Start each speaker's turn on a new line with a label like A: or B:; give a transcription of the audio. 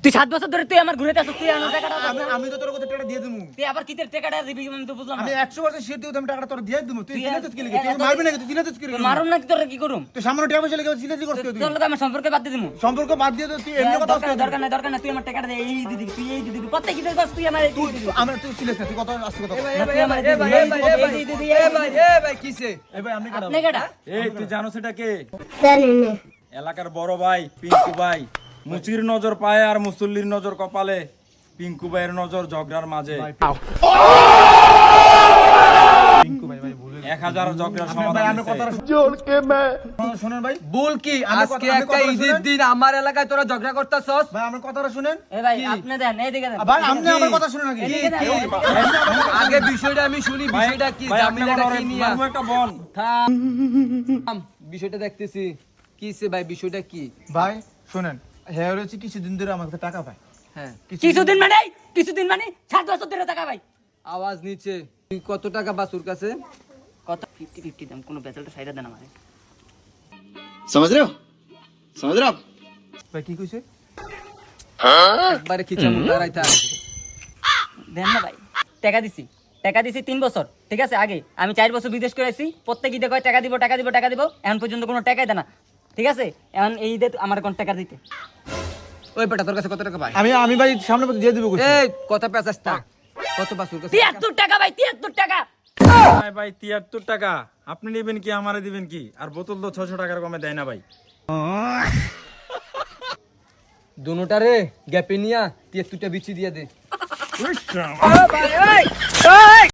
A: তুই 7 বছর ধরে তুই আমার ঘুরেতে আসছিস, তুই আমার টাকাটা
B: আমি তো তোর কত টাকা দিয়ে দেবো।
A: তুই আবার কিতের টাকাটা দিবি আমি তো বুঝলাম
B: আমি
A: না।
B: 100% শিওর দিই আমি টাকাটা তোর দিয়ে দেবো। তুই চিল্লাতে কি লিখে? তুই মারবি নাকি? তুই চিল্লাতে কি লিখে?
A: মারুম নাকি তোরে কি করুম?
B: তুই সামনে টাকা পয়সা লিখে চিল্লাতে করছিস তুই।
A: তোর লগে আমার সম্পর্ক বাদ দিয়ে দিমু।
B: সম্পর্ক বাদ দিয়ে তুই এমনি কথা বলছিস।
A: দরকার নাই তুই আমার টাকাটা দে, এই দিয়ে দিবি, তুই এই দিয়ে দিবি। প্রত্যেক ঈদের কাজ তুই আমার এই দিয়ে দিবি।
B: আমরা তুই চিল্লাস না, তুই কত আসছে কথা।
C: ভাই কিসে?
B: এই ভাই আপনি কাটা।
A: আপনি কেডা?
D: এই তুই জানো সেটা কে? এলাকার বড় ভাই পিঙ্কু ভাই। মুচির নজর পায়ে আর মুসল্লির নজর কপালে, পিঙ্কু ভাইয়ের নজর ঝগড়ার মাঝে।
B: পিঙ্কু ভাই ভুলে
D: 1000 ঝগড়ার
B: ভাই
D: সমাধান
B: আমি
D: হয়েছে।
B: কথা শুনেন ভাই।
C: বল কি আজকে একটা ঈদের দিন আমার এলাকায় তোরা ঝগড়া করতেছস?
B: ভাই আমার কথাটা শুনেন।
A: এ ভাই আপনি দেন, এইদিকে দেন।
B: ভাই আপনি আমার কথা শুনেন আগে।
A: এদিকে দেন।
C: আগে বিষয়টা আমি শুনি, বিষয়টা কি?
D: ভাই আপনি
C: জামিলাটা
D: আমার
C: কি নিয়া?
D: মারবো একটা বন।
C: থাম, বিষয়টা দেখতেছি। কিসে ভাই, বিষয়টা কি?
B: ভাই শুনেন, হ্যাঁ হচ্ছে কিছুদিন ধরে আমার কাছে টাকা পায়।
C: হ্যাঁ,
A: কিছুদিন মানে 7 বছর ধরে টাকা ভাই।
C: আওয়াজ নিচে। তুই কত টাকা বাসুর কাছে?
A: কত? 50-50 দাম, কোনো বেচালটা সাইডা দেন আমারে।
E: समझ रहे हो समझ रहे हो आप
B: ভাই কি কইছে?
C: একবারে খিচা মুখ দাঁড়াইতে আর
A: দেন না ভাই। টাকা দিছি 3 বছর, ঠিক আছে? আগে আমি 4 বছর বিদেশ করে আইছি, প্রত্যেক ঈদে কয় টাকা দিব। এখন পর্যন্ত কোনো টাকাই দেয় না, ঠিক আছে? এখন এই ঈদে আমার কোন টাকা দিতে।
C: ওই বেটা তোর কাছে কত টাকা ভাই?
B: আমি ভাই সামনে বছর দিয়ে দিব কইছি।
C: এই কথা পেঁচাস না। কত বাসুর কাছে?
A: 73 টাকা ভাই, 73 টাকা।
D: ভাই ভাই 73 টাকা। আপনি নেবেন কি আমারে দিবেন কি? আর বোতল তো 600 টাকার কমে দেয় না ভাই।
C: দুনোটা রে গ্যাপে নিয়া 73টা বিচি দিয়ে দে।